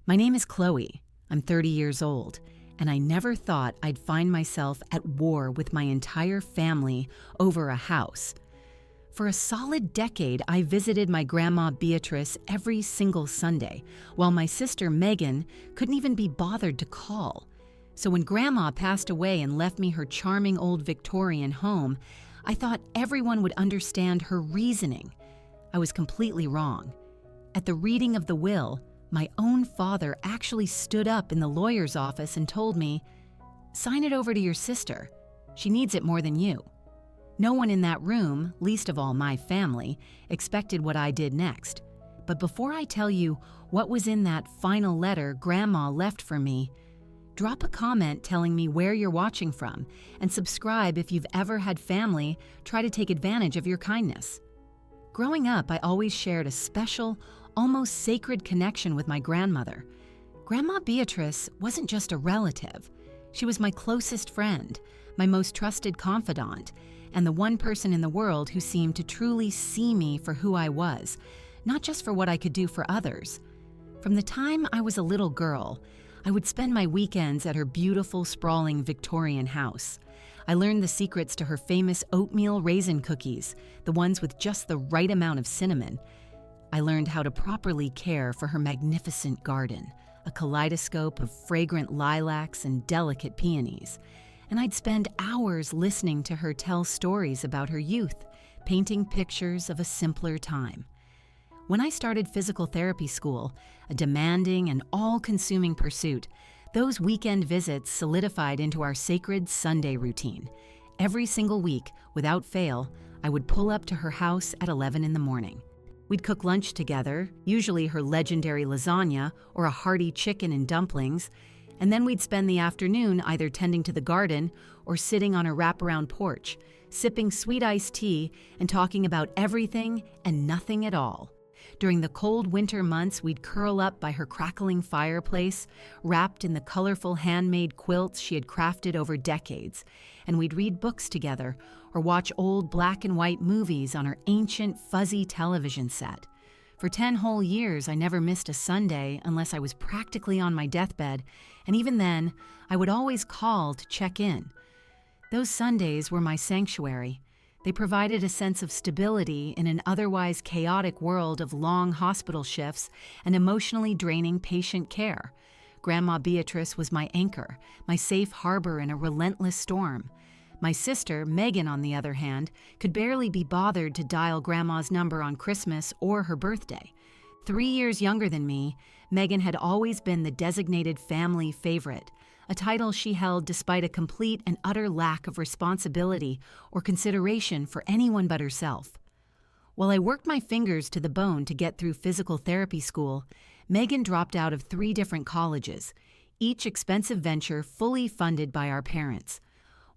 My name is Chloe. I'm 30 years old, and I never thought I'd find myself at war with my entire family over a house. For a solid decade, I visited my grandma Beatrice every single Sunday, while my sister Megan couldn't even be bothered to call. So when Grandma passed away and left me her charming old Victorian home, I thought everyone would understand her reasoning. I was completely wrong. At the reading of the will, my own father actually stood up in the lawyer's office and told me, "Sign it over to your sister. She needs it more than you." No one in that room, least of all my family, expected what I did next. But before I tell you what was in that final letter Grandma left for me, drop a comment telling me where you're watching from, and subscribe if you've ever had family try to take advantage of your kindness. Growing up, I always shared a special, almost sacred connection with my grandmother. Grandma Beatrice wasn't just a relative. She was my closest friend, my most trusted confidant, and the one person in the world who seemed to truly see me for who I was, not just for what I could do for others. From the time I was a little girl, I would spend my weekends at her beautiful, sprawling Victorian house. I learned the secrets to her famous oatmeal raisin cookies, the ones with just the right amount of cinnamon. I learned how to properly care for her magnificent garden, a kaleidoscope of fragrant lilacs and delicate peonies. And I'd spend hours listening to her tell stories about her youth, painting pictures of a simpler time. When I started physical therapy school, a demanding and all-consuming pursuit, those weekend visits solidified into our sacred Sunday routine. Every single week, without fail, I would pull up to her house at 11 in the morning. We'd cook lunch together, usually her legendary lasagna or a hearty chicken and dumplings, and then we'd spend the afternoon either tending to the garden or sitting on a wraparound porch, sipping sweet iced tea and talking about everything and nothing at all. During the cold winter months, we'd curl up by her crackling fireplace, wrapped in the colorful handmade quilts she had crafted over decades, and we'd read books together or watch old black and white movies on her ancient, fuzzy television set. For 10 whole years, I never missed a Sunday unless I was practically on my deathbed, and even then, I would always call to check in. Those Sundays were my sanctuary. They provided a sense of stability in an otherwise chaotic world of long hospital shifts and emotionally draining patient care. Grandma Beatrice was my anchor, my safe harbor in a relentless storm. My sister, Megan, on the other hand, could barely be bothered to dial Grandma's number on Christmas or her birthday. 3 years younger than me, Megan had always been the designated family favorite, a title she held despite a complete and utter lack of responsibility or consideration for anyone but herself. While I worked my fingers to the bone to get through physical therapy school, Megan dropped out of 3 different colleges, each expensive venture fully funded by our parents.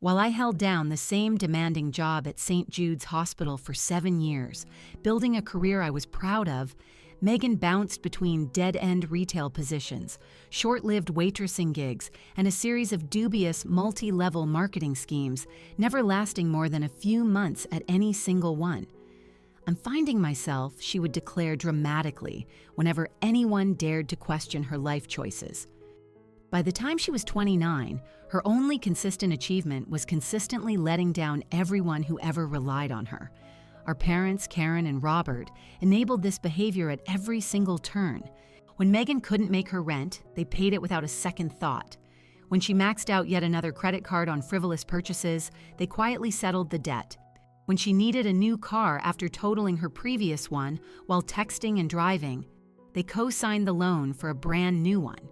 While I held down the same demanding job at St. Jude's Hospital for 7 years, building a career I was proud of, Megan bounced between dead-end retail positions, short-lived waitressing gigs, and a series of dubious multi-level marketing schemes, never lasting more than a few months at any single one. "I'm finding myself," she would declare dramatically, whenever anyone dared to question her life choices. By the time she was 29, her only consistent achievement was consistently letting down everyone who ever relied on her. Our parents, Karen and Robert, enabled this behavior at every single turn. When Megan couldn't make her rent, they paid it without a second thought. When she maxed out yet another credit card on frivolous purchases, they quietly settled the debt. When she needed a new car after totaling her previous one while texting and driving, they co-signed the loan for a brand new one.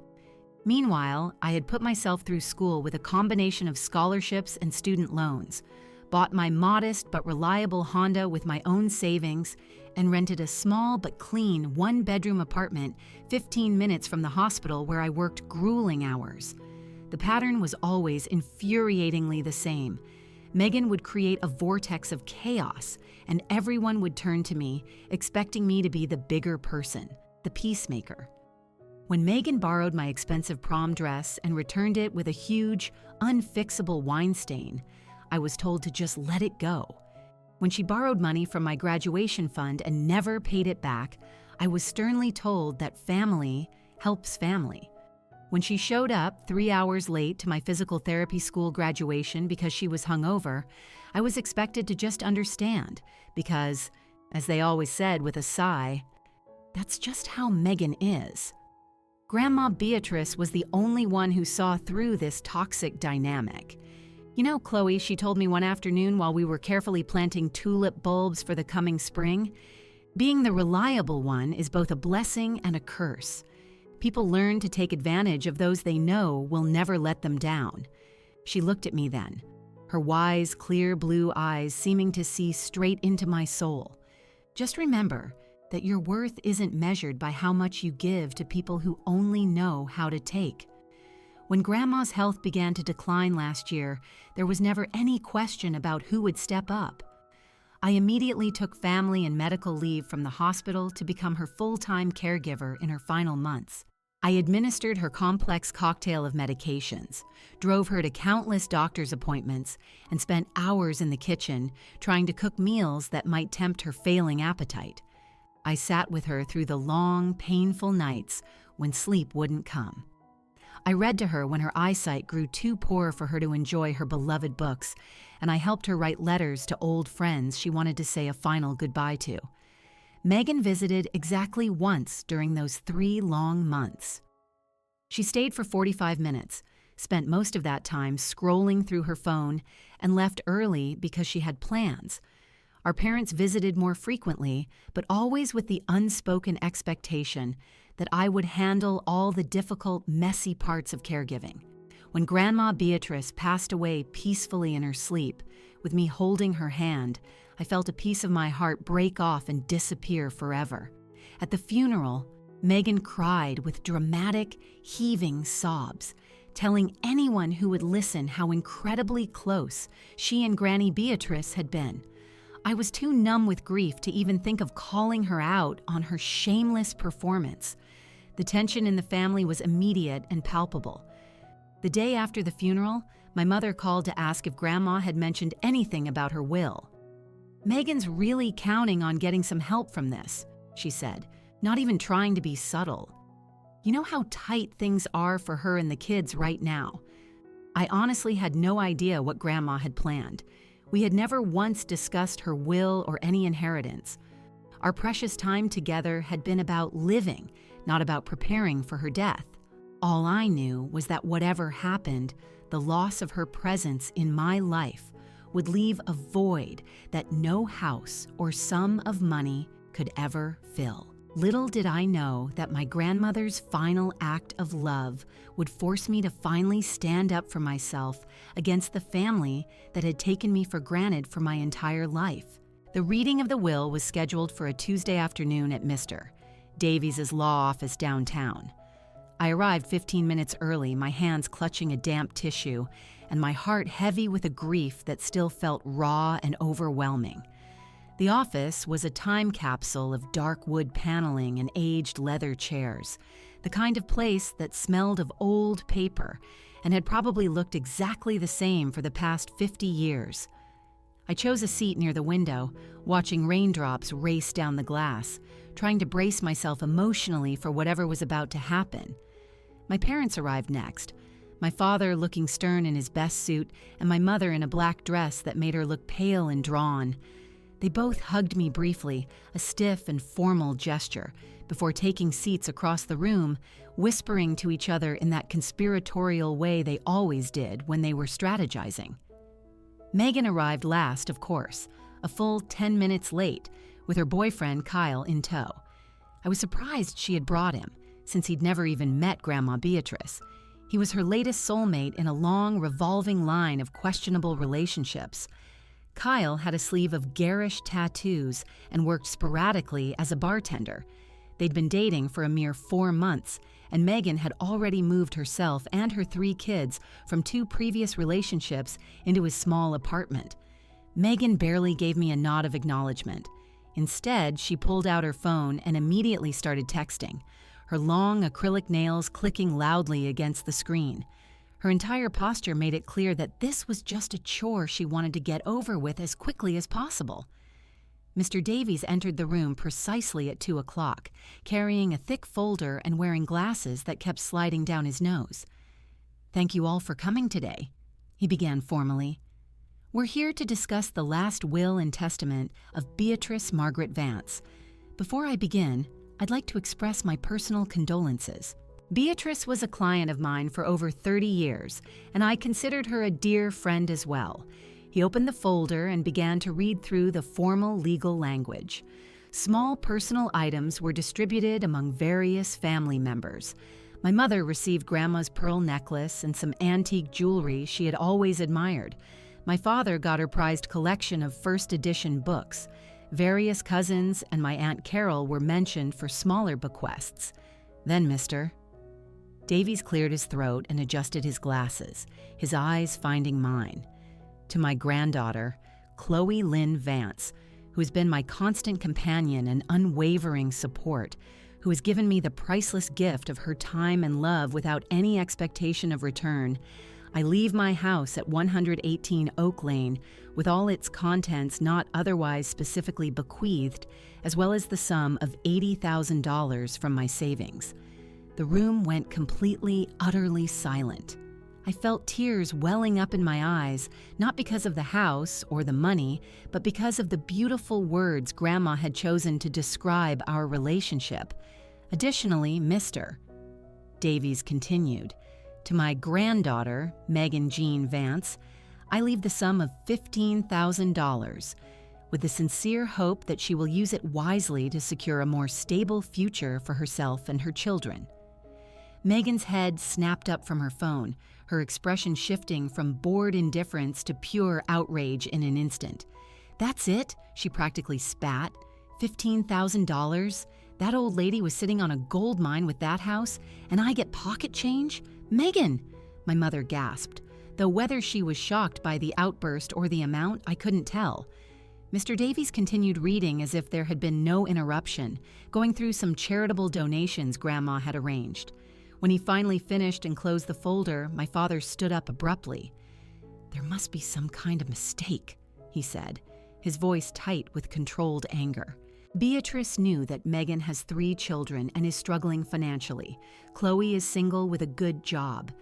Meanwhile, I had put myself through school with a combination of scholarships and student loans, bought my modest but reliable Honda with my own savings, and rented a small but clean 1-bedroom apartment 15 minutes from the hospital where I worked grueling hours. The pattern was always infuriatingly the same. Megan would create a vortex of chaos, and everyone would turn to me, expecting me to be the bigger person, the peacemaker. When Megan borrowed my expensive prom dress and returned it with a huge, unfixable wine stain, I was told to just let it go. When she borrowed money from my graduation fund and never paid it back, I was sternly told that family, helps family. When she showed up 3 hours late to my physical therapy school graduation because she was hungover, I was expected to just understand because, as they always said with a sigh, that's just how Megan is. Grandma Beatrice was the only one who saw through this toxic dynamic. You know, Chloe, she told me one afternoon while we were carefully planting tulip bulbs for the coming spring, being the reliable one is both a blessing and a curse. People learn to take advantage of those they know will never let them down. She looked at me then, her wise, clear blue eyes seeming to see straight into my soul. Just remember that your worth isn't measured by how much you give to people who only know how to take. When Grandma's health began to decline last year, there was never any question about who would step up. I immediately took family and medical leave from the hospital to become her full-time caregiver in her final months. I administered her complex cocktail of medications, drove her to countless doctor's appointments, and spent hours in the kitchen trying to cook meals that might tempt her failing appetite. I sat with her through the long, painful nights when sleep wouldn't come. I read to her when her eyesight grew too poor for her to enjoy her beloved books, and I helped her write letters to old friends she wanted to say a final goodbye to. Megan visited exactly once during those 3 long months. She stayed for 45 minutes, spent most of that time scrolling through her phone, and left early because she had plans. Our parents visited more frequently, but always with the unspoken expectation that I would handle all the difficult, messy parts of caregiving. When Grandma Beatrice passed away peacefully in her sleep, with me holding her hand, I felt a piece of my heart break off and disappear forever. At the funeral, Megan cried with dramatic, heaving sobs, telling anyone who would listen how incredibly close she and Granny Beatrice had been. I was too numb with grief to even think of calling her out on her shameless performance. The tension in the family was immediate and palpable. The day after the funeral, my mother called to ask if Grandma had mentioned anything about her will. "Megan's really counting on getting some help from this," she said, not even trying to be subtle. "You know how tight things are for her and the kids right now." I honestly had no idea what Grandma had planned. We had never once discussed her will or any inheritance. Our precious time together had been about living, not about preparing for her death. All I knew was that whatever happened, the loss of her presence in my life would leave a void that no house or sum of money could ever fill. Little did I know that my grandmother's final act of love would force me to finally stand up for myself against the family that had taken me for granted for my entire life. The reading of the will was scheduled for a Tuesday afternoon at Mr. Davies' law office downtown. I arrived 15 minutes early, my hands clutching a damp tissue, and my heart heavy with a grief that still felt raw and overwhelming. The office was a time capsule of dark wood paneling and aged leather chairs, the kind of place that smelled of old paper and had probably looked exactly the same for the past 50 years. I chose a seat near the window, watching raindrops race down the glass, trying to brace myself emotionally for whatever was about to happen. My parents arrived next, my father looking stern in his best suit and my mother in a black dress that made her look pale and drawn. They both hugged me briefly, a stiff and formal gesture, before taking seats across the room, whispering to each other in that conspiratorial way they always did when they were strategizing. Megan arrived last, of course, a full 10 minutes late, with her boyfriend Kyle in tow. I was surprised she had brought him, since he'd never even met Grandma Beatrice. He was her latest soulmate in a long, revolving line of questionable relationships. Kyle had a sleeve of garish tattoos and worked sporadically as a bartender. They'd been dating for a mere 4 months, and Megan had already moved herself and her 3 kids from 2 previous relationships into his small apartment. Megan barely gave me a nod of acknowledgement. Instead, she pulled out her phone and immediately started texting, her long acrylic nails clicking loudly against the screen. Her entire posture made it clear that this was just a chore she wanted to get over with as quickly as possible. Mr. Davies entered the room precisely at 2 o'clock, carrying a thick folder and wearing glasses that kept sliding down his nose. "Thank you all for coming today," he began formally. "We're here to discuss the last will and testament of Beatrice Margaret Vance. Before I begin, I'd like to express my personal condolences. Beatrice was a client of mine for over 30 years, and I considered her a dear friend as well." He opened the folder and began to read through the formal legal language. Small personal items were distributed among various family members. My mother received Grandma's pearl necklace and some antique jewelry she had always admired. My father got her prized collection of first edition books. Various cousins and my Aunt Carol were mentioned for smaller bequests. Then Mr. Davies cleared his throat and adjusted his glasses, his eyes finding mine. "To my granddaughter, Chloe Lynn Vance, who has been my constant companion and unwavering support, who has given me the priceless gift of her time and love without any expectation of return, I leave my house at 118 Oak Lane with all its contents not otherwise specifically bequeathed, as well as the sum of $80,000 from my savings." The room went completely, utterly silent. I felt tears welling up in my eyes, not because of the house or the money, but because of the beautiful words Grandma had chosen to describe our relationship. Additionally, Mr. Davies continued, "To my granddaughter, Megan Jean Vance, I leave the sum of $15,000, with the sincere hope that she will use it wisely to secure a more stable future for herself and her children." Megan's head snapped up from her phone, her expression shifting from bored indifference to pure outrage in an instant. "That's it?" she practically spat. $15,000? That old lady was sitting on a gold mine with that house, and I get pocket change? "Megan!" my mother gasped, though whether she was shocked by the outburst or the amount, I couldn't tell. Mr. Davies continued reading as if there had been no interruption, going through some charitable donations Grandma had arranged. When he finally finished and closed the folder, my father stood up abruptly. "There must be some kind of mistake," he said, his voice tight with controlled anger. "Beatrice knew that Megan has 3 children and is struggling financially. Chloe is single with a good job.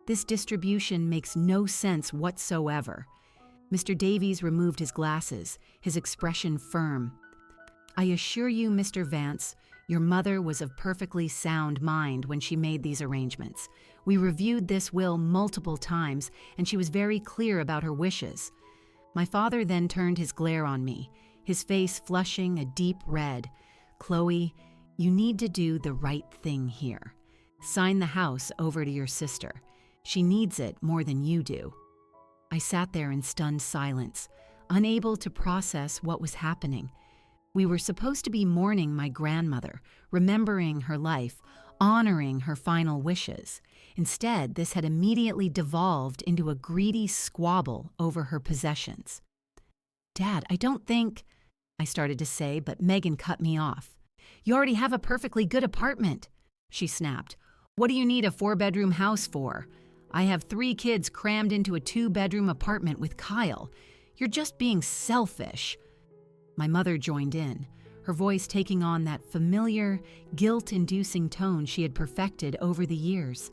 This distribution makes no sense whatsoever." Mr. Davies removed his glasses, his expression firm. "I assure you, Mr. Vance, your mother was of perfectly sound mind when she made these arrangements. We reviewed this will multiple times, and she was very clear about her wishes." My father then turned his glare on me, his face flushing a deep red. "Chloe, you need to do the right thing here. Sign the house over to your sister. She needs it more than you do." I sat there in stunned silence, unable to process what was happening. We were supposed to be mourning my grandmother, remembering her life, honoring her final wishes. Instead, this had immediately devolved into a greedy squabble over her possessions. "Dad, I don't think," I started to say, but Megan cut me off. "You already have a perfectly good apartment," she snapped. "What do you need a 4-bedroom house for? I have 3 kids crammed into a 2-bedroom apartment with Kyle. You're just being selfish." My mother joined in, her voice taking on that familiar, guilt-inducing tone she had perfected over the years.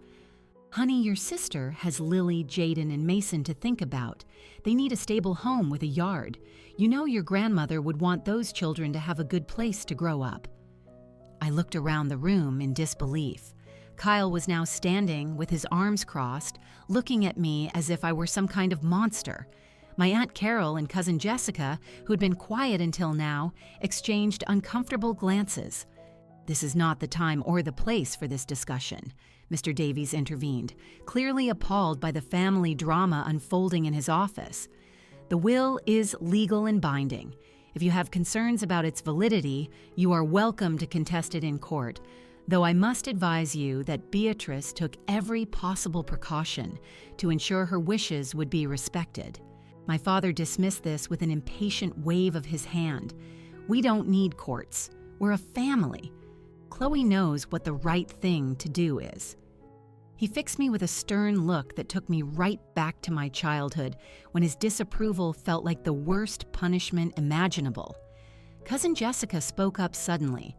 "Honey, your sister has Lily, Jaden, and Mason to think about. They need a stable home with a yard. You know your grandmother would want those children to have a good place to grow up." I looked around the room in disbelief. Kyle was now standing with his arms crossed, looking at me as if I were some kind of monster. My Aunt Carol and Cousin Jessica, who had been quiet until now, exchanged uncomfortable glances. "This is not the time or the place for this discussion," Mr. Davies intervened, clearly appalled by the family drama unfolding in his office. "The will is legal and binding. If you have concerns about its validity, you are welcome to contest it in court, though I must advise you that Beatrice took every possible precaution to ensure her wishes would be respected." My father dismissed this with an impatient wave of his hand. "We don't need courts. We're a family. Chloe knows what the right thing to do is." He fixed me with a stern look that took me right back to my childhood, when his disapproval felt like the worst punishment imaginable. Cousin Jessica spoke up suddenly.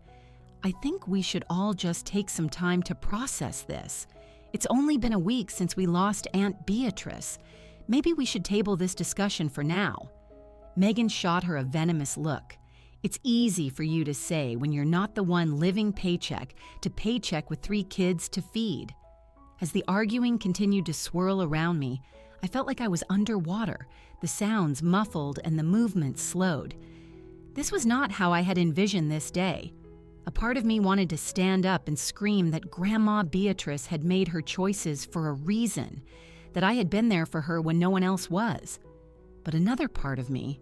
"I think we should all just take some time to process this. It's only been a week since we lost Aunt Beatrice. Maybe we should table this discussion for now." Megan shot her a venomous look. "It's easy for you to say when you're not the one living paycheck to paycheck with 3 kids to feed." As the arguing continued to swirl around me, I felt like I was underwater, the sounds muffled and the movement slowed. This was not how I had envisioned this day. A part of me wanted to stand up and scream that Grandma Beatrice had made her choices for a reason, that I had been there for her when no one else was. But another part of me,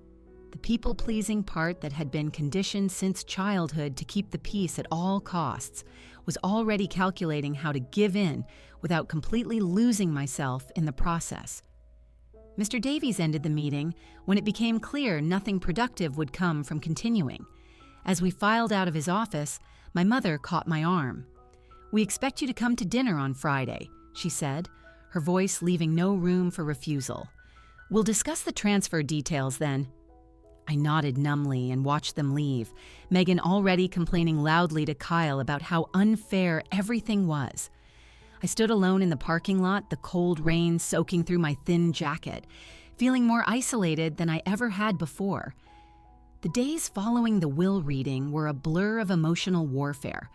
the people-pleasing part that had been conditioned since childhood to keep the peace at all costs, was already calculating how to give in without completely losing myself in the process. Mr. Davies ended the meeting when it became clear nothing productive would come from continuing. As we filed out of his office, my mother caught my arm. "We expect you to come to dinner on Friday," she said, her voice leaving no room for refusal. "We'll discuss the transfer details then." I nodded numbly and watched them leave, Megan already complaining loudly to Kyle about how unfair everything was. I stood alone in the parking lot, the cold rain soaking through my thin jacket, feeling more isolated than I ever had before. The days following the will reading were a blur of emotional warfare.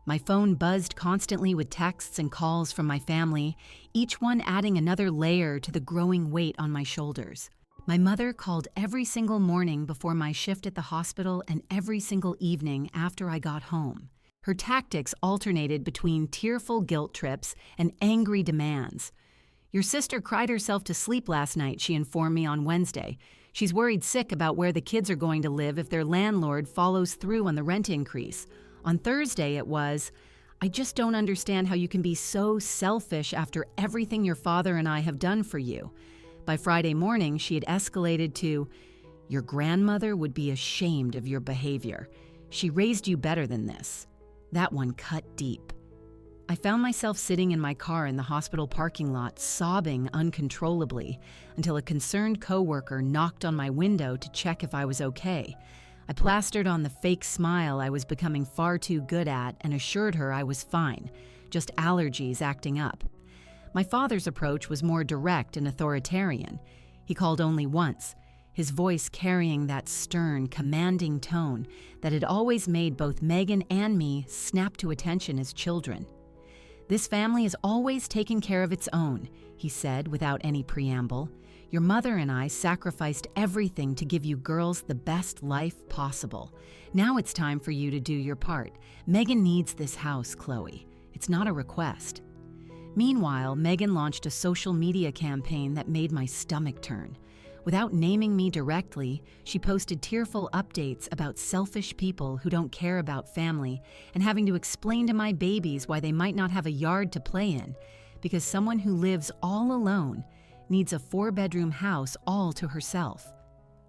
My phone buzzed constantly with texts and calls from my family, each one adding another layer to the growing weight on my shoulders. My mother called every single morning before my shift at the hospital and every single evening after I got home. Her tactics alternated between tearful guilt trips and angry demands. "Your sister cried herself to sleep last night," she informed me on Wednesday. "She's worried sick about where the kids are going to live if their landlord follows through on the rent increase." On Thursday it was, "I just don't understand how you can be so selfish after everything your father and I have done for you." By Friday morning, she had escalated to, "Your grandmother would be ashamed of your behavior. She raised you better than this." That one cut deep. I found myself sitting in my car in the hospital parking lot, sobbing uncontrollably, until a concerned coworker knocked on my window to check if I was okay. I plastered on the fake smile I was becoming far too good at and assured her I was fine, just allergies acting up. My father's approach was more direct and authoritarian. He called only once, his voice carrying that stern, commanding tone that had always made both Megan and me snap to attention as children. "This family is always taking care of its own," he said without any preamble. "Your mother and I sacrificed everything to give you girls the best life possible. Now it's time for you to do your part. Megan needs this house, Chloe. It's not a request." Meanwhile, Megan launched a social media campaign that made my stomach turn. Without naming me directly, she posted tearful updates about selfish people who don't care about family and having to explain to my babies why they might not have a yard to play in, because someone who lives all alone needs a 4-bedroom house all to herself.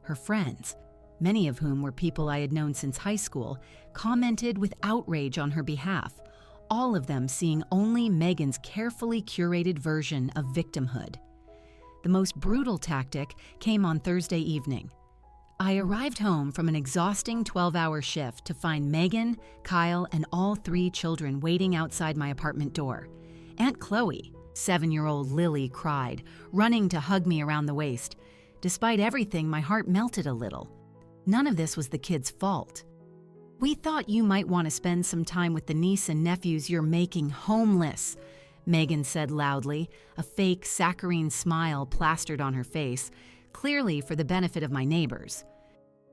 Her friends, many of whom were people I had known since high school, commented with outrage on her behalf, all of them seeing only Megan's carefully curated version of victimhood. The most brutal tactic came on Thursday evening. I arrived home from an exhausting 12-hour shift to find Megan, Kyle, and all 3 children waiting outside my apartment door. Aunt Chloe, 7-year-old Lily, cried, running to hug me around the waist. Despite everything, my heart melted a little. None of this was the kids' fault. "We thought you might want to spend some time with the niece and nephews you're making homeless," Megan said loudly, a fake saccharine smile plastered on her face, clearly for the benefit of my neighbors.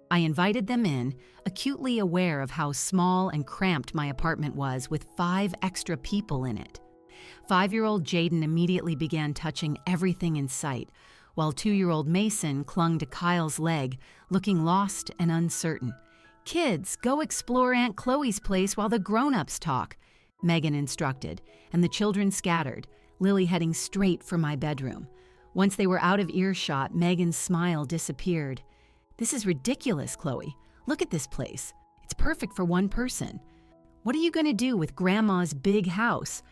I invited them in, acutely aware of how small and cramped my apartment was with 5 extra people in it. 5-year-old Jaden immediately began touching everything in sight, while 2-year-old Mason clung to Kyle's leg, looking lost and uncertain. "Kids, go explore Aunt Chloe's place while the grown-ups talk," Megan instructed, and the children scattered, Lily heading straight for my bedroom. Once they were out of earshot, Megan's smile disappeared. "This is ridiculous, Chloe. Look at this place. It's perfect for one person. What are you going to do with Grandma's big house?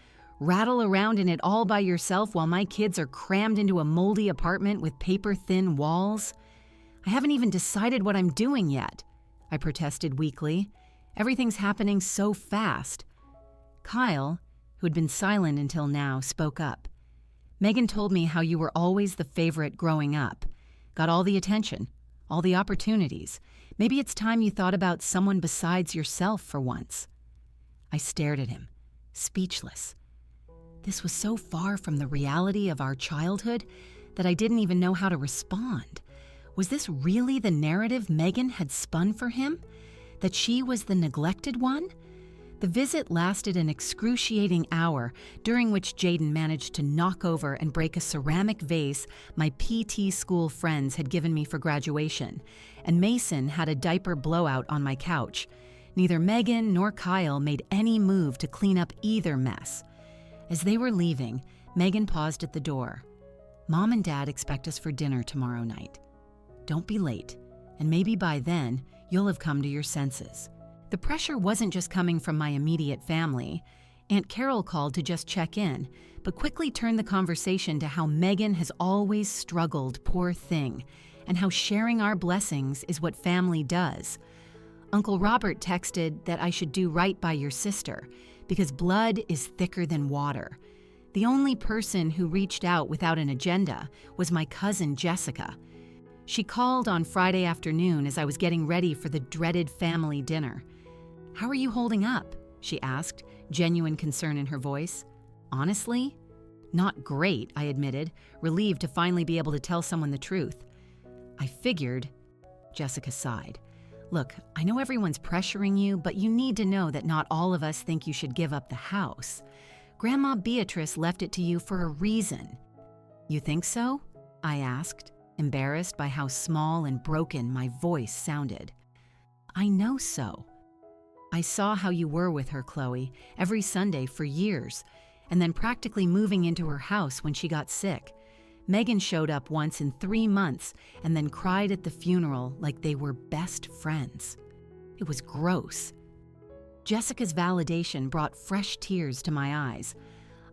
Rattle around in it all by yourself while my kids are crammed into a moldy apartment with paper-thin walls? I haven't even decided what I'm doing yet." I protested weakly. Everything's happening so fast. Kyle, who had been silent until now, spoke up. Megan told me how you were always the favorite growing up. Got all the attention, all the opportunities. Maybe it's time you thought about someone besides yourself for once. I stared at him, speechless. This was so far from the reality of our childhood that I didn't even know how to respond. Was this really the narrative Megan had spun for him? That she was the neglected one? The visit lasted an excruciating hour, during which Jaden managed to knock over and break a ceramic vase my PT school friends had given me for graduation, and Mason had a diaper blowout on my couch. Neither Megan nor Kyle made any move to clean up either mess. As they were leaving, Megan paused at the door. Mom and Dad expect us for dinner tomorrow night. Don't be late, and maybe by then, you'll have come to your senses. The pressure wasn't just coming from my immediate family. Aunt Carol called to just check in, but quickly turned the conversation to how Megan has always struggled, poor thing, and how sharing our blessings is what family does. Uncle Robert texted that I should do right by your sister, because blood is thicker than water. The only person who reached out without an agenda was my cousin Jessica. She called on Friday afternoon as I was getting ready for the dreaded family dinner. "How are you holding up?" she asked, genuine concern in her voice. "Honestly? Not great," I admitted, relieved to finally be able to tell someone the truth. "I figured," Jessica sighed. "Look, I know everyone's pressuring you, but you need to know that not all of us think you should give up the house. Grandma Beatrice left it to you for a reason." "You think so?" I asked, embarrassed by how small and broken my voice sounded. "I know so. I saw how you were with her, Chloe, every Sunday for years, and then practically moving into her house when she got sick. Megan showed up once in 3 months and then cried at the funeral like they were best friends. It was gross." Jessica's validation brought fresh tears to my eyes.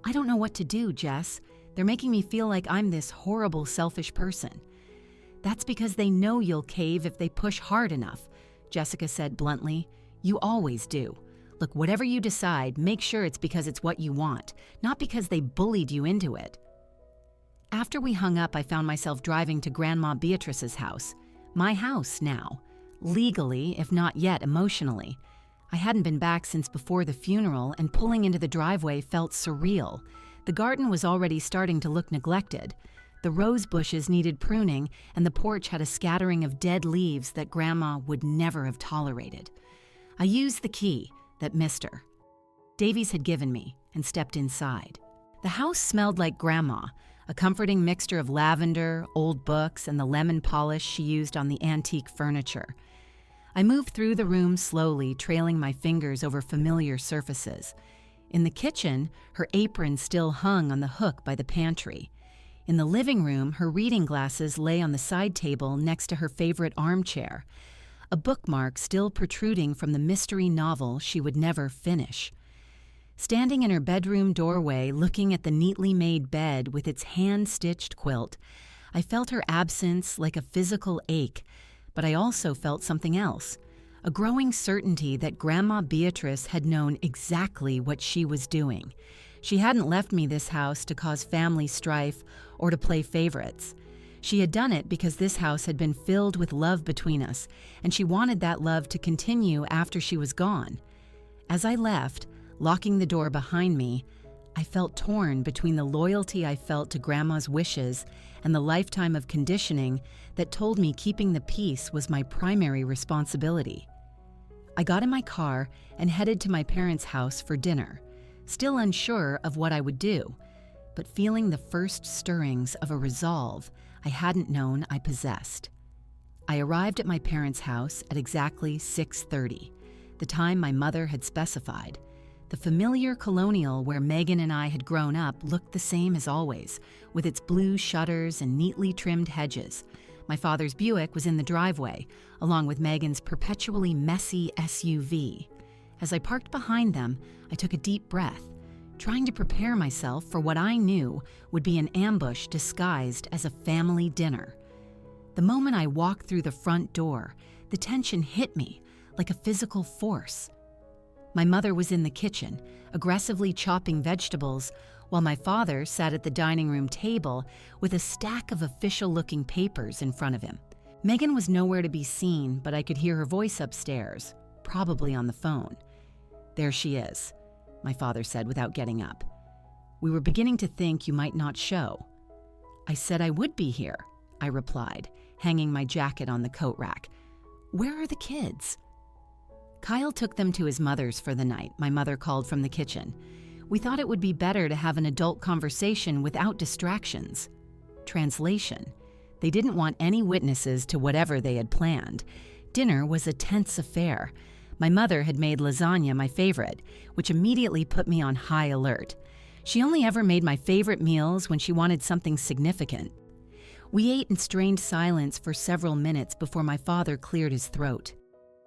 "I don't know what to do, Jess. They're making me feel like I'm this horrible, selfish person." "That's because they know you'll cave if they push hard enough," Jessica said bluntly. "You always do. Look, whatever you decide, make sure it's because it's what you want, not because they bullied you into it." After we hung up, I found myself driving to Grandma Beatrice's house. My house now. Legally, if not yet emotionally. I hadn't been back since before the funeral, and pulling into the driveway felt surreal. The garden was already starting to look neglected. The rose bushes needed pruning, and the porch had a scattering of dead leaves that Grandma would never have tolerated. I used the key that Mr. Davies had given me and stepped inside. The house smelled like Grandma, a comforting mixture of lavender, old books, and the lemon polish she used on the antique furniture. I moved through the room slowly, trailing my fingers over familiar surfaces. In the kitchen, her apron still hung on the hook by the pantry. In the living room, her reading glasses lay on the side table next to her favorite armchair, a bookmark still protruding from the mystery novel she would never finish. Standing in her bedroom doorway, looking at the neatly made bed with its hand-stitched quilt, I felt her absence like a physical ache, but I also felt something else, a growing certainty that Grandma Beatrice had known exactly what she was doing. She hadn't left me this house to cause family strife or to play favorites. She had done it because this house had been filled with love between us, and she wanted that love to continue after she was gone. As I left, locking the door behind me, I felt torn between the loyalty I felt to Grandma's wishes and the lifetime of conditioning that told me keeping the peace was my primary responsibility. I got in my car and headed to my parents' house for dinner, still unsure of what I would do, but feeling the first stirrings of a resolve I hadn't known I possessed. I arrived at my parents' house at exactly 6:30, the time my mother had specified. The familiar colonial where Megan and I had grown up looked the same as always, with its blue shutters and neatly trimmed hedges. My father's Buick was in the driveway, along with Megan's perpetually messy SUV. As I parked behind them, I took a deep breath, trying to prepare myself for what I knew would be an ambush disguised as a family dinner. The moment I walked through the front door, The tension hit me like a physical force. My mother was in the kitchen, aggressively chopping vegetables, while my father sat at the dining room table with a stack of official-looking papers in front of him. Megan was nowhere to be seen, but I could hear her voice upstairs, probably on the phone. "There she is," my father said without getting up. "We were beginning to think you might not show." "I said I would be here," I replied, hanging my jacket on the coat rack. "Where are the kids?" "Kyle took them to his mother's for the night," my mother called from the kitchen. "We thought it would be better to have an adult conversation without distractions." Translation: they didn't want any witnesses to whatever they had planned. Dinner was a tense affair. My mother had made lasagna my favorite, which immediately put me on high alert. She only ever made my favorite meals when she wanted something significant. We ate in strained silence for several minutes before my father cleared his throat.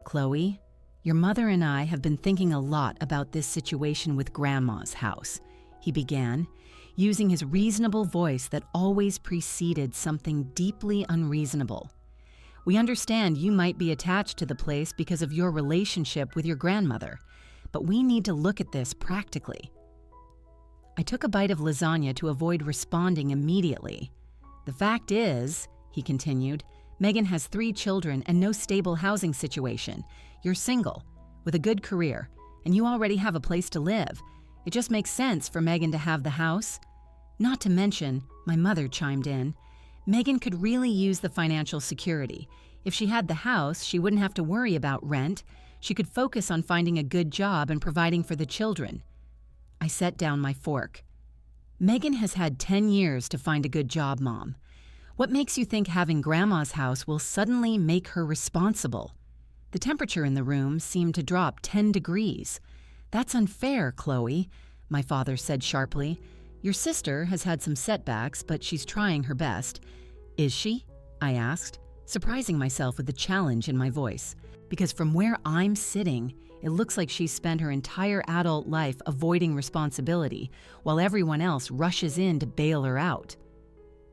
"Chloe, your mother and I have been thinking a lot about this situation with Grandma's house," he began, using his reasonable voice that always preceded something deeply unreasonable. "We understand you might be attached to the place because of your relationship with your grandmother, but we need to look at this practically." I took a bite of lasagna to avoid responding immediately. "The fact is," he continued, "Megan has 3 children and no stable housing situation. You're single, with a good career, and you already have a place to live. It just makes sense for Megan to have the house. Not to mention," my mother chimed in, "Megan could really use the financial security. If she had the house, she wouldn't have to worry about rent. She could focus on finding a good job and providing for the children." I set down my fork. "Megan has had 10 years to find a good job, Mom. What makes you think having Grandma's house will suddenly make her responsible?" The temperature in the room seemed to drop 10 degrees. "That's unfair, Chloe," my father said sharply. "Your sister has had some setbacks, but she's trying her best." "Is she?" I asked, surprising myself with the challenge in my voice, because from where I'm sitting, it looks like she's spent her entire adult life avoiding responsibility, while everyone else rushes in to bail her out.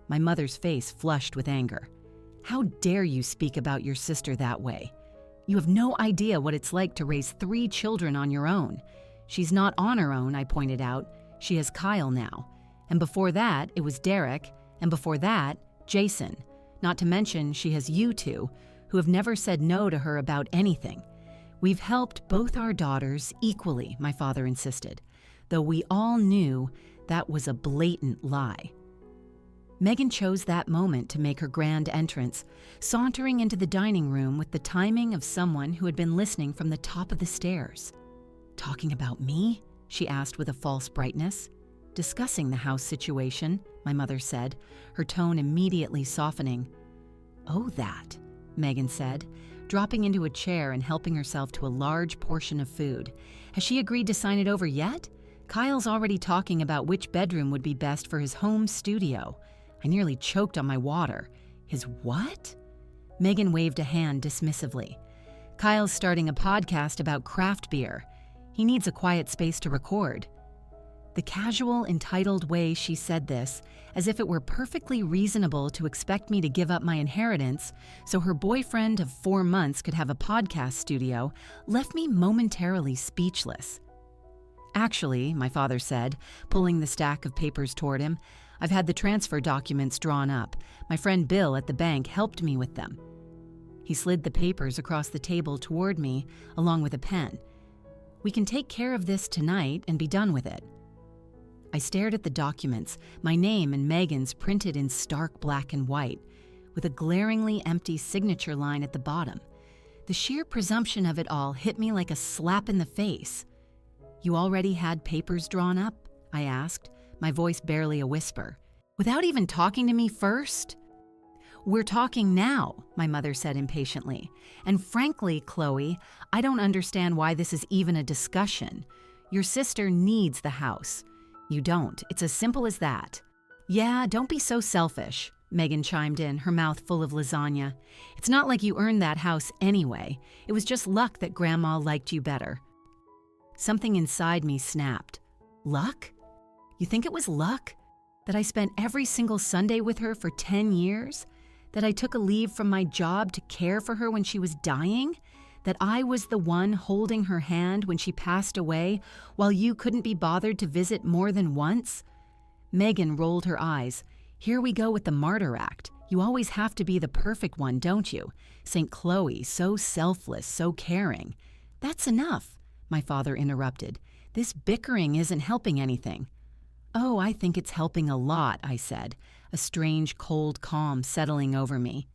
My mother's face flushed with anger. "How dare you speak about your sister that way? You have no idea what it's like to raise 3 children on your own. She's not on her own," I pointed out. "She has Kyle now. And before that, it was Derek. And before that, Jason. Not to mention she has you 2, who have never said no to her about anything. We've helped both our daughters equally," my father insisted, though we all knew that was a blatant lie. Megan chose that moment to make her grand entrance, sauntering into the dining room with the timing of someone who had been listening from the top of the stairs. "Talking about me?" she asked with a false brightness. "Discussing the house situation," my mother said, her tone immediately softening. "Oh, that," Megan said, dropping into a chair and helping herself to a large portion of food. "Has she agreed to sign it over yet? Kyle's already talking about which bedroom would be best for his home studio." I nearly choked on my water. "His what?" Megan waved a hand dismissively. "Kyle's starting a podcast about craft beer. He needs a quiet space to record." The casual, entitled way she said this, as if it were perfectly reasonable to expect me to give up my inheritance so her boyfriend of 4 months could have a podcast studio, left me momentarily speechless. "Actually," my father said, pulling the stack of papers toward him, "I've had the transfer documents drawn up. My friend Bill at the bank helped me with them." He slid the papers across the table toward me, along with a pen. "We can take care of this tonight and be done with it." I stared at the documents, my name and Megan's printed in stark black and white, with a glaringly empty signature line at the bottom. The sheer presumption of it all hit me like a slap in the face. "You already had papers drawn up?" I asked, my voice barely a whisper. "Without even talking to me first?" "We're talking now," my mother said impatiently. "And frankly, Chloe, I don't understand why this is even a discussion. Your sister needs the house. You don't. It's as simple as that." "Yeah, don't be so selfish," Megan chimed in, her mouth full of lasagna. "It's not like you earned that house anyway. It was just luck that Grandma liked you better." Something inside me snapped. "Luck? You think it was luck? That I spent every single Sunday with her for 10 years? That I took a leave from my job to care for her when she was dying? That I was the one holding her hand when she passed away while you couldn't be bothered to visit more than once? Megan rolled her eyes. Here we go with the martyr act. You always have to be the perfect one, don't you? St. Chloe, so selfless, so caring. That's enough, my father interrupted. This bickering isn't helping anything. Oh, I think it's helping a lot, I said, a strange cold calm settling over me.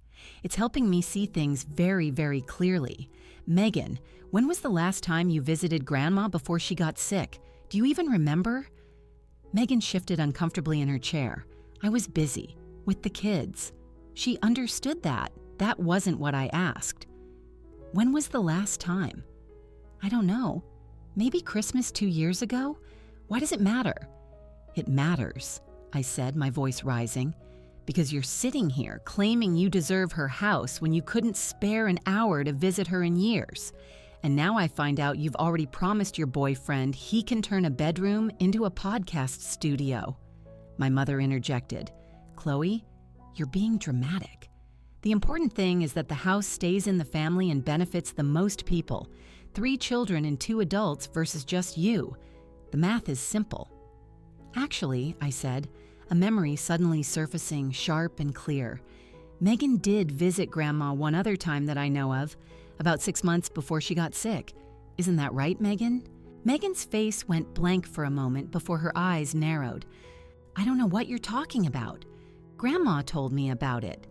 It's helping me see things very, very clearly. Megan, when was the last time you visited Grandma before she got sick? Do you even remember? Megan shifted uncomfortably in her chair. I was busy, with the kids. She understood that. That wasn't what I asked. When was the last time? I don't know. Maybe Christmas 2 years ago? Why does it matter? It matters, I said, my voice rising, because you're sitting here claiming you deserve her house when you couldn't spare an hour to visit her in years. And now I find out you've already promised your boyfriend he can turn a bedroom into a podcast studio. My mother interjected. Chloe, you're being dramatic. The important thing is that the house stays in the family and benefits the most people. 3 children and 2 adults versus just you. The math is simple. Actually, I said, a memory suddenly surfacing sharp and clear. Megan did visit Grandma one other time that I know of, about 6 months before she got sick. Isn't that right, Megan? Megan's face went blank for a moment before her eyes narrowed. I don't know what you're talking about. Grandma told me about it.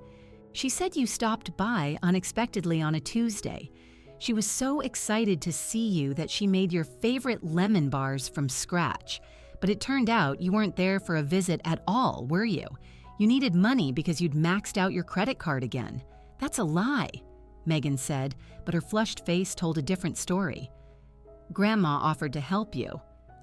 She said you stopped by unexpectedly on a Tuesday. She was so excited to see you that she made your favorite lemon bars from scratch. But it turned out you weren't there for a visit at all, were you? You needed money because you'd maxed out your credit card again. That's a lie, Megan said, but her flushed face told a different story. Grandma offered to help you,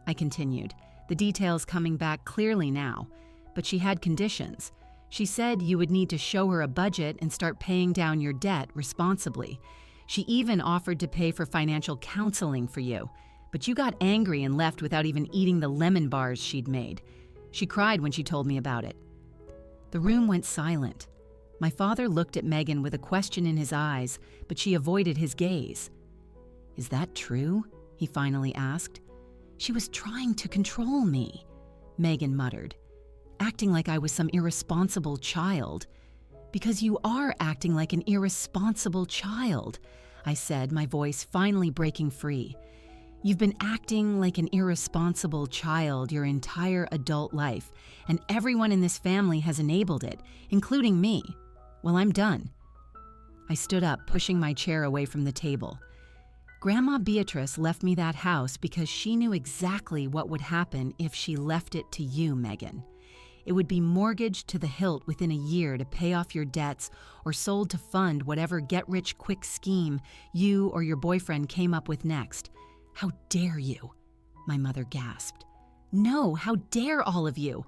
I continued, the details coming back clearly now. But she had conditions. She said you would need to show her a budget and start paying down your debt responsibly. She even offered to pay for financial counseling for you. But you got angry and left without even eating the lemon bars she'd made. She cried when she told me about it. The room went silent. My father looked at Megan with a question in his eyes, but she avoided his gaze. Is that true? He finally asked. She was trying to control me, Megan muttered, acting like I was some irresponsible child. Because you are acting like an irresponsible child, I said, my voice finally breaking free. You've been acting like an irresponsible child your entire adult life, and everyone in this family has enabled it, including me. Well, I'm done. I stood up, pushing my chair away from the table. Grandma Beatrice left me that house because she knew exactly what would happen if she left it to you, Megan. It would be mortgaged to the hilt within a year to pay off your debts or sold to fund whatever get-rich-quick scheme you or your boyfriend came up with next. How dare you? My mother gasped. No, how dare all of you?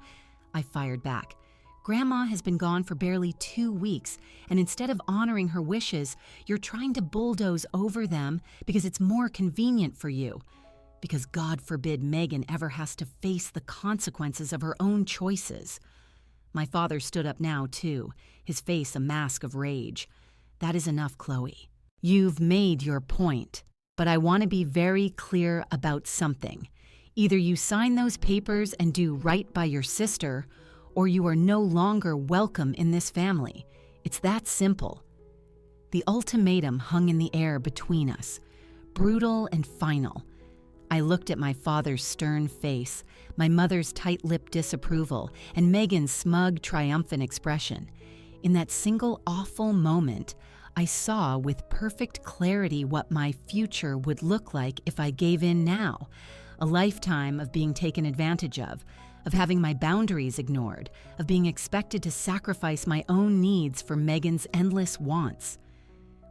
I fired back. Grandma has been gone for barely 2 weeks, and instead of honoring her wishes, you're trying to bulldoze over them because it's more convenient for you. Because God forbid Megan ever has to face the consequences of her own choices. My father stood up now, too, his face a mask of rage. That is enough, Chloe. You've made your point. But I want to be very clear about something. Either you sign those papers and do right by your sister, or you are no longer welcome in this family. It's that simple. The ultimatum hung in the air between us, brutal and final. I looked at my father's stern face, my mother's tight-lipped disapproval, and Megan's smug, triumphant expression. In that single awful moment, I saw with perfect clarity what my future would look like if I gave in now. A lifetime of being taken advantage of having my boundaries ignored, of being expected to sacrifice my own needs for Megan's endless wants.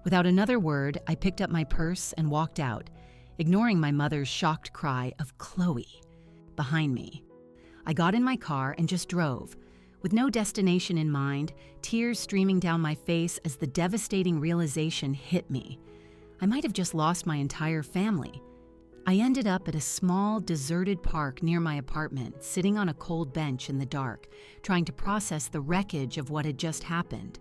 Without another word, I picked up my purse and walked out, ignoring my mother's shocked cry of Chloe behind me. I got in my car and just drove. With no destination in mind, tears streaming down my face as the devastating realization hit me. I might have just lost my entire family. I ended up at a small, deserted park near my apartment, sitting on a cold bench in the dark, trying to process the wreckage of what had just happened.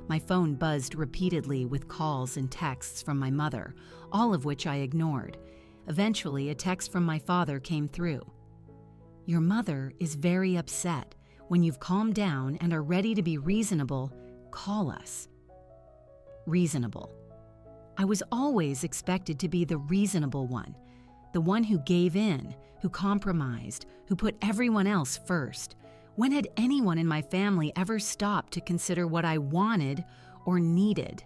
My phone buzzed repeatedly with calls and texts from my mother, all of which I ignored. Eventually, a text from my father came through. "Your mother is very upset. When you've calmed down and are ready to be reasonable, call us." Reasonable. I was always expected to be the reasonable one, the one who gave in, who compromised, who put everyone else first. When had anyone in my family ever stopped to consider what I wanted or needed?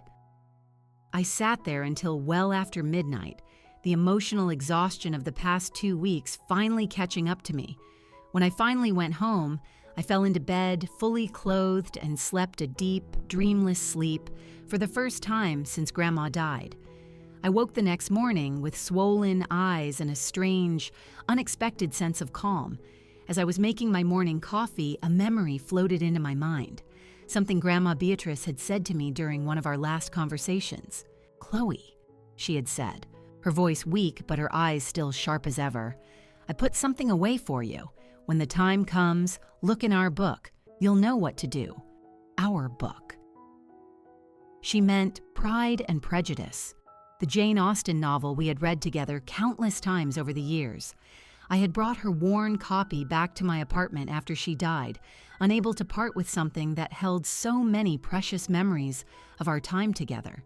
I sat there until well after midnight, the emotional exhaustion of the past 2 weeks finally catching up to me. When I finally went home, I fell into bed, fully clothed, and slept a deep, dreamless sleep for the first time since Grandma died. I woke the next morning with swollen eyes and a strange, unexpected sense of calm. As I was making my morning coffee, a memory floated into my mind, something Grandma Beatrice had said to me during one of our last conversations. "Chloe," she had said, her voice weak but her eyes still sharp as ever, "I put something away for you. When the time comes, look in our book. You'll know what to do. Our book." She meant Pride and Prejudice, the Jane Austen novel we had read together countless times over the years. I had brought her worn copy back to my apartment after she died, unable to part with something that held so many precious memories of our time together.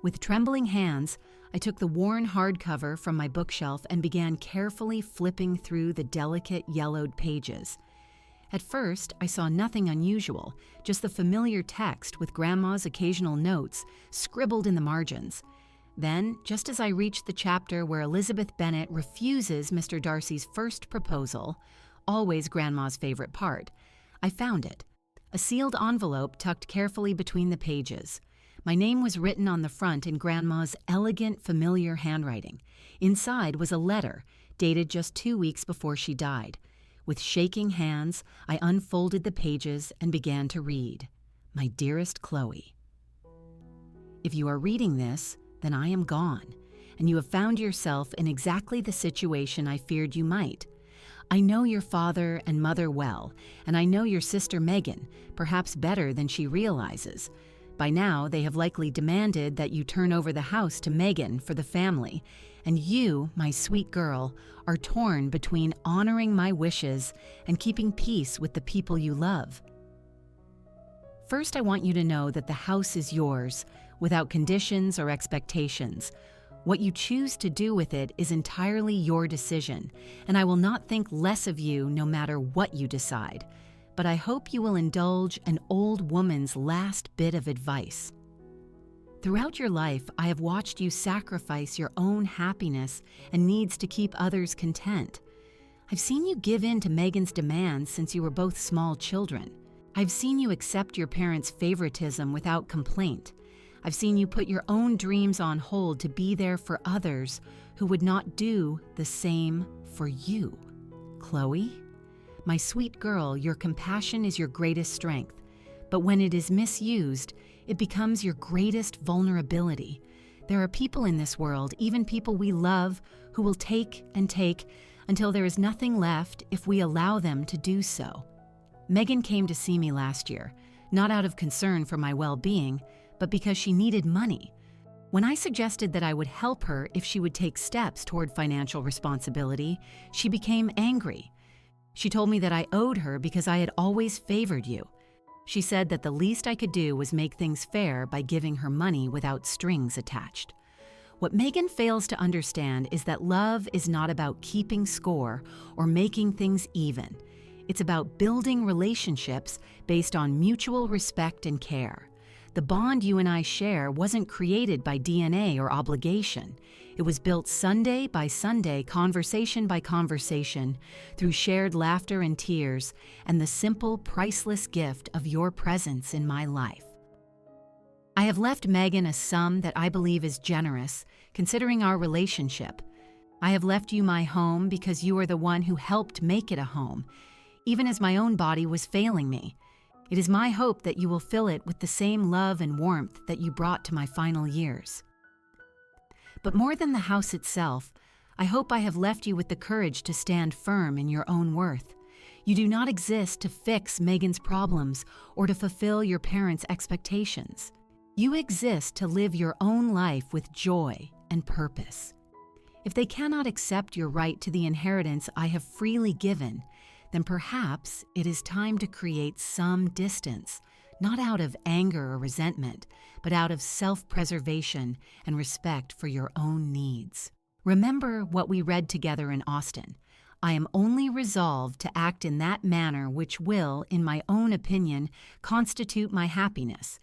With trembling hands, I took the worn hardcover from my bookshelf and began carefully flipping through the delicate yellowed pages. At first, I saw nothing unusual, just the familiar text with Grandma's occasional notes scribbled in the margins. Then, just as I reached the chapter where Elizabeth Bennet refuses Mr. Darcy's first proposal, always Grandma's favorite part, I found it. A sealed envelope tucked carefully between the pages. My name was written on the front in Grandma's elegant, familiar handwriting. Inside was a letter, dated just 2 weeks before she died. With shaking hands, I unfolded the pages and began to read. "My dearest Chloe, if you are reading this, then I am gone, and you have found yourself in exactly the situation I feared you might. I know your father and mother well, and I know your sister Megan, perhaps better than she realizes. By now, they have likely demanded that you turn over the house to Megan for the family, and you, my sweet girl, are torn between honoring my wishes and keeping peace with the people you love. First, I want you to know that the house is yours, without conditions or expectations. What you choose to do with it is entirely your decision, and I will not think less of you no matter what you decide. But I hope you will indulge an old woman's last bit of advice. Throughout your life, I have watched you sacrifice your own happiness and needs to keep others content. I've seen you give in to Megan's demands since you were both small children. I've seen you accept your parents' favoritism without complaint. I've seen you put your own dreams on hold to be there for others who would not do the same for you. Chloe, my sweet girl, your compassion is your greatest strength, but when it is misused, it becomes your greatest vulnerability. There are people in this world, even people we love, who will take and take until there is nothing left if we allow them to do so. Megan came to see me last year, not out of concern for my well-being, but because she needed money. When I suggested that I would help her if she would take steps toward financial responsibility, she became angry. She told me that I owed her because I had always favored you. She said that the least I could do was make things fair by giving her money without strings attached. What Megan fails to understand is that love is not about keeping score or making things even. It's about building relationships based on mutual respect and care. The bond you and I share wasn't created by DNA or obligation. It was built Sunday by Sunday, conversation by conversation, through shared laughter and tears, and the simple, priceless gift of your presence in my life. I have left Megan a sum that I believe is generous, considering our relationship. I have left you my home because you are the one who helped make it a home, even as my own body was failing me. It is my hope that you will fill it with the same love and warmth that you brought to my final years. But more than the house itself, I hope I have left you with the courage to stand firm in your own worth. You do not exist to fix Megan's problems or to fulfill your parents' expectations. You exist to live your own life with joy and purpose. If they cannot accept your right to the inheritance I have freely given, then perhaps it is time to create some distance, not out of anger or resentment, but out of self-preservation and respect for your own needs. Remember what we read together in Austin. I am only resolved to act in that manner which will, in my own opinion, constitute my happiness.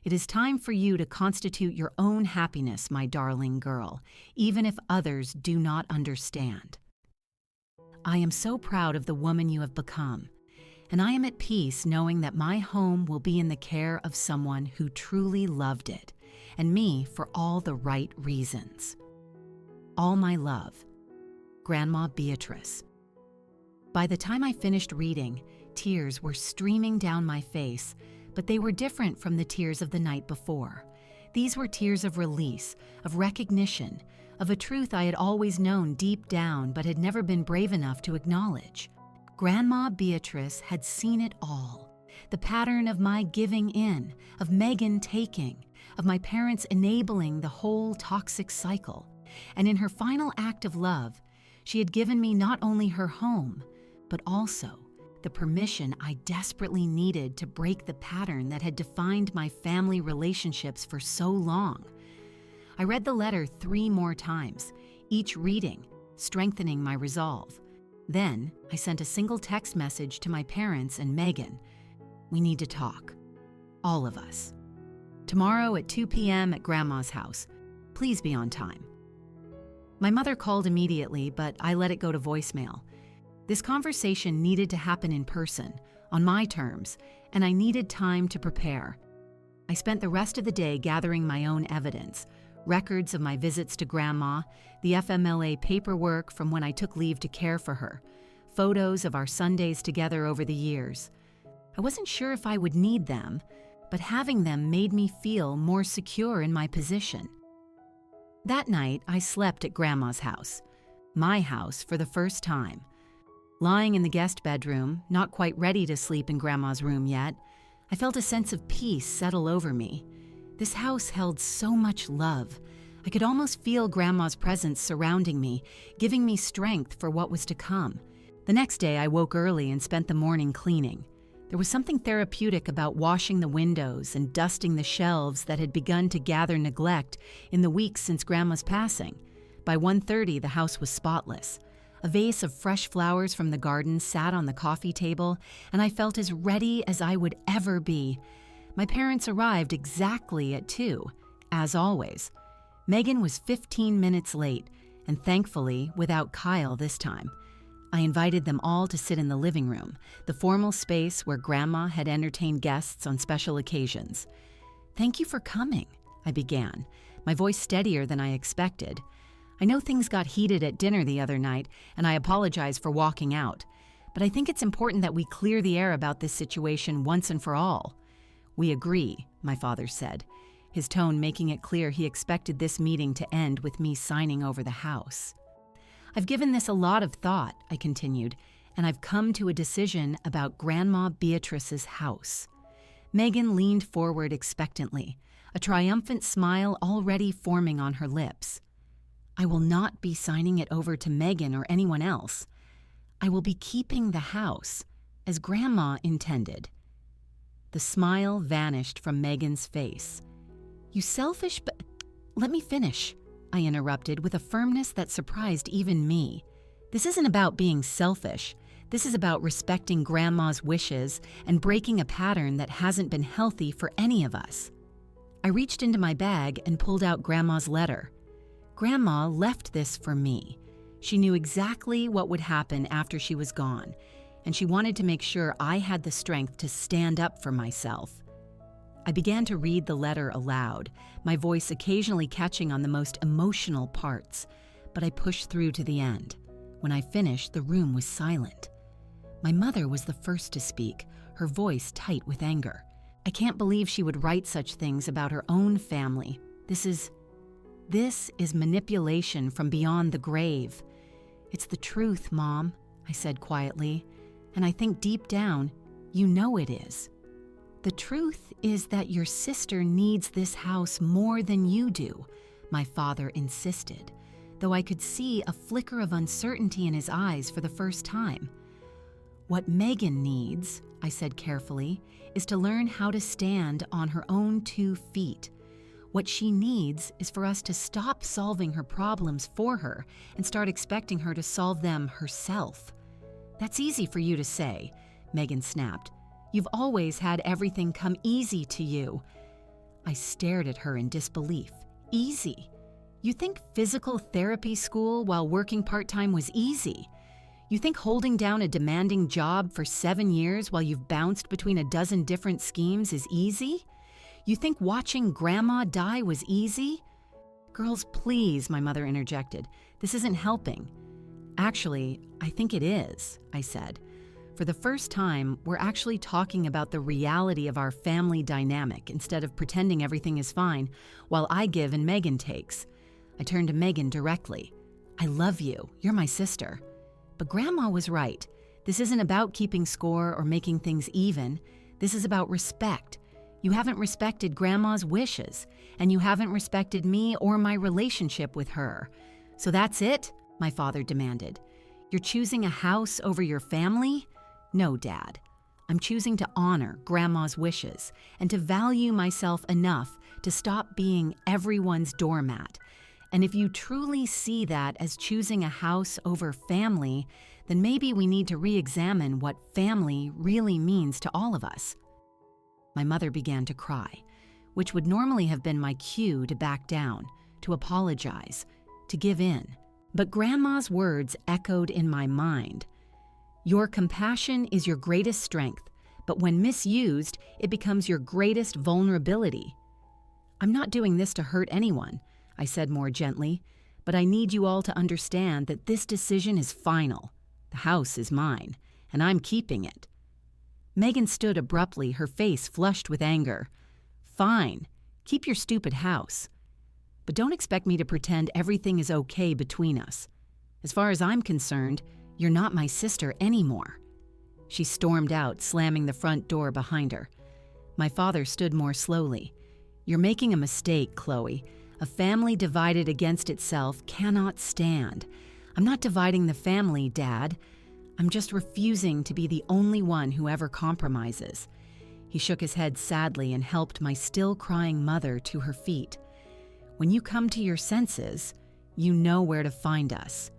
It is time for you to constitute your own happiness, my darling girl, even if others do not understand. I am so proud of the woman you have become, and I am at peace knowing that my home will be in the care of someone who truly loved it, and me for all the right reasons. All my love, Grandma Beatrice. By the time I finished reading, tears were streaming down my face, but they were different from the tears of the night before. These were tears of release, of recognition, of a truth I had always known deep down but had never been brave enough to acknowledge. Grandma Beatrice had seen it all. The pattern of my giving in, of Megan taking, of my parents enabling the whole toxic cycle. And in her final act of love, she had given me not only her home, but also the permission I desperately needed to break the pattern that had defined my family relationships for so long. I read the letter 3 more times, each reading, strengthening my resolve. Then I sent a single text message to my parents and Megan. We need to talk. All of us. Tomorrow at 2 p.m. at Grandma's house. Please be on time. My mother called immediately, but I let it go to voicemail. This conversation needed to happen in person, on my terms, and I needed time to prepare. I spent the rest of the day gathering my own evidence, records of my visits to Grandma, the FMLA paperwork from when I took leave to care for her, photos of our Sundays together over the years. I wasn't sure if I would need them, but having them made me feel more secure in my position. That night, I slept at Grandma's house, my house for the first time. Lying in the guest bedroom, not quite ready to sleep in Grandma's room yet, I felt a sense of peace settle over me. This house held so much love. I could almost feel Grandma's presence surrounding me, giving me strength for what was to come. The next day, I woke early and spent the morning cleaning. There was something therapeutic about washing the windows and dusting the shelves that had begun to gather neglect in the weeks since Grandma's passing. By 1:30, the house was spotless. A vase of fresh flowers from the garden sat on the coffee table, and I felt as ready as I would ever be. My parents arrived exactly at 2, as always. Megan was 15 minutes late, and thankfully without Kyle this time. I invited them all to sit in the living room, the formal space where Grandma had entertained guests on special occasions. "Thank you for coming," I began, my voice steadier than I expected. I know things got heated at dinner the other night, and I apologize for walking out, but I think it's important that we clear the air about this situation once and for all. "We agree," my father said, his tone making it clear he expected this meeting to end with me signing over the house. "I've given this a lot of thought," I continued, "and I've come to a decision about Grandma Beatrice's house." Megan leaned forward expectantly, a triumphant smile already forming on her lips. "I will not be signing it over to Megan or anyone else. I will be keeping the house, as Grandma intended." The smile vanished from Megan's face. "You selfish but—" "Let me finish," I interrupted with a firmness that surprised even me. "This isn't about being selfish. This is about respecting Grandma's wishes and breaking a pattern that hasn't been healthy for any of us." I reached into my bag and pulled out Grandma's letter. Grandma left this for me. She knew exactly what would happen after she was gone, and she wanted to make sure I had the strength to stand up for myself. I began to read the letter aloud, my voice occasionally catching on the most emotional parts, but I pushed through to the end. When I finished, the room was silent. My mother was the first to speak, her voice tight with anger. "I can't believe she would write such things about her own family. This is manipulation from beyond the grave." "It's the truth, Mom," I said quietly, And I think deep down, you know it is. The truth is that your sister needs this house more than you do, my father insisted, though I could see a flicker of uncertainty in his eyes for the first time. What Megan needs, I said carefully, is to learn how to stand on her own 2 feet. What she needs is for us to stop solving her problems for her and start expecting her to solve them herself. That's easy for you to say, Megan snapped. You've always had everything come easy to you. I stared at her in disbelief. Easy? You think physical therapy school while working part-time was easy? You think holding down a demanding job for 7 years while you've bounced between a dozen different schemes is easy? You think watching Grandma die was easy? Girls, please, my mother interjected. This isn't helping. Actually, I think it is, I said. For the first time, we're actually talking about the reality of our family dynamic instead of pretending everything is fine while I give and Megan takes. I turned to Megan directly. I love you. You're my sister. But Grandma was right. This isn't about keeping score or making things even. This is about respect. You haven't respected Grandma's wishes, and you haven't respected me or my relationship with her. So that's it? My father demanded. You're choosing a house over your family? No, Dad. I'm choosing to honor Grandma's wishes and to value myself enough to stop being everyone's doormat. And if you truly see that as choosing a house over family, then maybe we need to re-examine what family really means to all of us. My mother began to cry, which would normally have been my cue to back down, to apologize, to give in. But Grandma's words echoed in my mind. Your compassion is your greatest strength, but when misused, it becomes your greatest vulnerability. I'm not doing this to hurt anyone, I said more gently, but I need you all to understand that this decision is final. The house is mine, and I'm keeping it. Megan stood abruptly, her face flushed with anger. Fine, keep your stupid house. But don't expect me to pretend everything is okay between us. As far as I'm concerned, you're not my sister anymore. She stormed out, slamming the front door behind her. My father stood more slowly. You're making a mistake, Chloe. A family divided against itself cannot stand. I'm not dividing the family, Dad. I'm just refusing to be the only one who ever compromises. He shook his head sadly and helped my still crying mother to her feet. When you come to your senses, you know where to find us.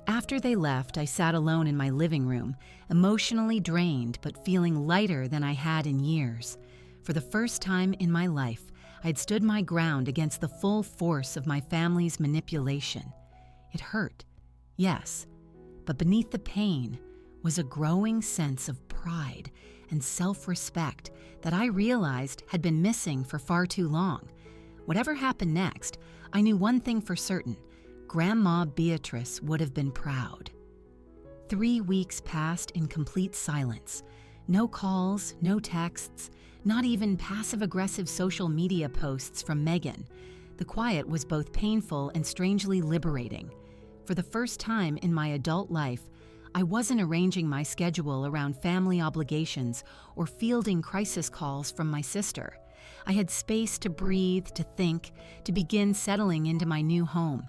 After they left, I sat alone in my living room, emotionally drained but feeling lighter than I had in years. For the first time in my life, I'd stood my ground against the full force of my family's manipulation. It hurt, yes, but beneath the pain was a growing sense of pride and self-respect that I realized had been missing for far too long. Whatever happened next, I knew one thing for certain. Grandma Beatrice would have been proud. 3 weeks passed in complete silence. No calls, no texts, not even passive-aggressive social media posts from Megan. The quiet was both painful and strangely liberating. For the first time in my adult life, I wasn't arranging my schedule around family obligations or fielding crisis calls from my sister. I had space to breathe, to think, to begin settling into my new home.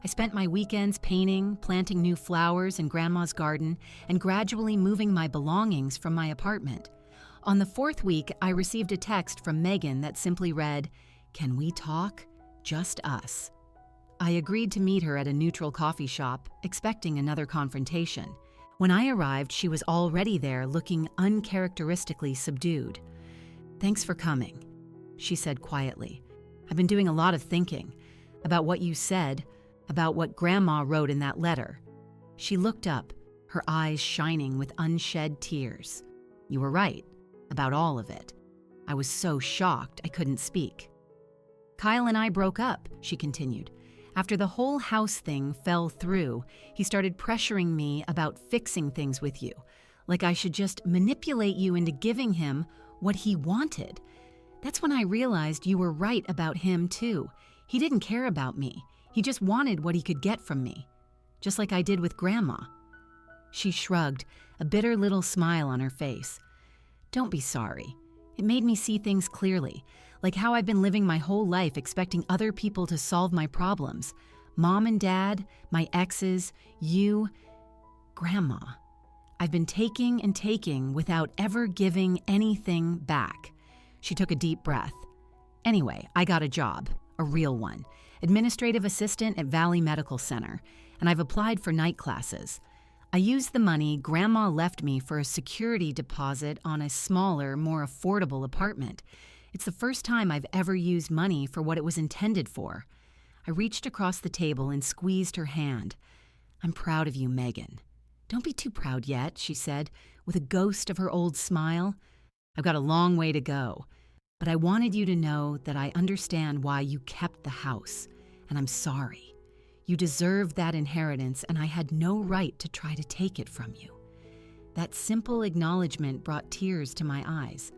I spent my weekends painting, planting new flowers in Grandma's garden, and gradually moving my belongings from my apartment. On the 4th week, I received a text from Megan that simply read, "Can we talk? Just us." I agreed to meet her at a neutral coffee shop, expecting another confrontation. When I arrived, she was already there, looking uncharacteristically subdued. "Thanks for coming," she said quietly. "I've been doing a lot of thinking about what you said, about what Grandma wrote in that letter." She looked up, her eyes shining with unshed tears. "You were right, about all of it. I was so shocked I couldn't speak." "Kyle and I broke up," she continued. "After the whole house thing fell through, he started pressuring me about fixing things with you, like I should just manipulate you into giving him what he wanted. That's when I realized you were right about him too. He didn't care about me. He just wanted what he could get from me, just like I did with Grandma." She shrugged, a bitter little smile on her face. Don't be sorry. It made me see things clearly, like how I've been living my whole life expecting other people to solve my problems. Mom and Dad, my exes, you, Grandma. I've been taking and taking without ever giving anything back. She took a deep breath. Anyway, I got a job, a real one, administrative assistant at Valley Medical Center, and I've applied for night classes. I used the money Grandma left me for a security deposit on a smaller, more affordable apartment. It's the first time I've ever used money for what it was intended for. I reached across the table and squeezed her hand. I'm proud of you, Megan. Don't be too proud yet, she said, with a ghost of her old smile. I've got a long way to go, but I wanted you to know that I understand why you kept the house, and I'm sorry. You deserved that inheritance, and I had no right to try to take it from you. That simple acknowledgement brought tears to my eyes.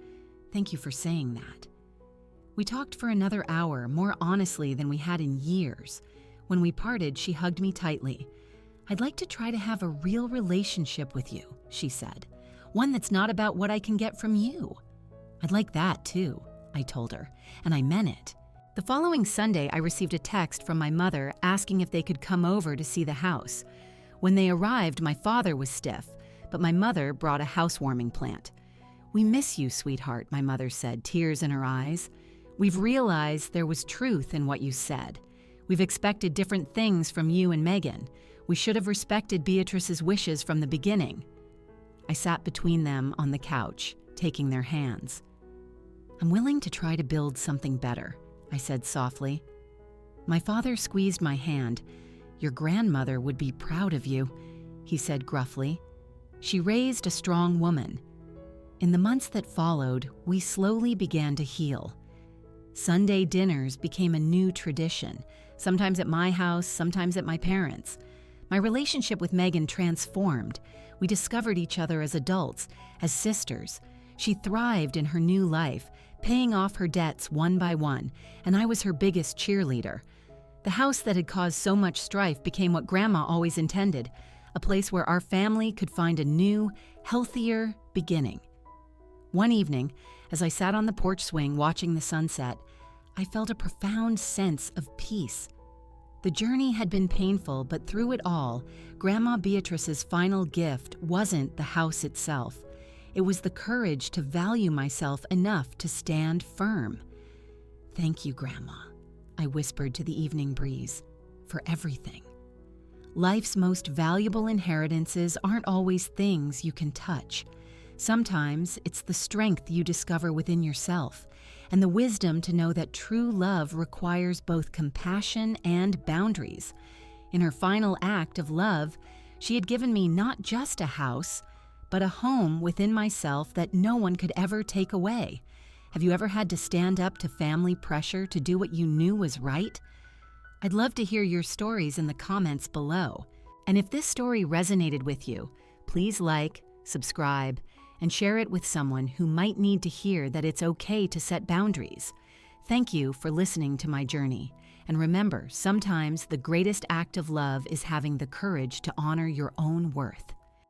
Thank you for saying that. We talked for another hour, more honestly than we had in years. When we parted, she hugged me tightly. I'd like to try to have a real relationship with you, she said. One that's not about what I can get from you. I'd like that too, I told her, and I meant it. The following Sunday, I received a text from my mother asking if they could come over to see the house. When they arrived, my father was stiff, but my mother brought a housewarming plant. We miss you, sweetheart, my mother said, tears in her eyes. We've realized there was truth in what you said. We've expected different things from you and Megan. We should have respected Beatrice's wishes from the beginning. I sat between them on the couch, taking their hands. I'm willing to try to build something better, I said softly. My father squeezed my hand. Your grandmother would be proud of you, he said gruffly. She raised a strong woman. In the months that followed, we slowly began to heal. Sunday dinners became a new tradition, sometimes at my house, sometimes at my parents'. My relationship with Megan transformed. We discovered each other as adults, as sisters. She thrived in her new life, paying off her debts one by one, and I was her biggest cheerleader. The house that had caused so much strife became what Grandma always intended, a place where our family could find a new, healthier beginning. One evening, as I sat on the porch swing watching the sunset, I felt a profound sense of peace. The journey had been painful, but through it all, Grandma Beatrice's final gift wasn't the house itself. It was the courage to value myself enough to stand firm. Thank you, Grandma, I whispered to the evening breeze, for everything. Life's most valuable inheritances aren't always things you can touch. Sometimes it's the strength you discover within yourself, and the wisdom to know that true love requires both compassion and boundaries. In her final act of love, she had given me not just a house, but a home within myself that no one could ever take away. Have you ever had to stand up to family pressure to do what you knew was right? I'd love to hear your stories in the comments below. And if this story resonated with you, please like, subscribe, and share it with someone who might need to hear that it's okay to set boundaries. Thank you for listening to my journey. And remember, sometimes the greatest act of love is having the courage to honor your own worth.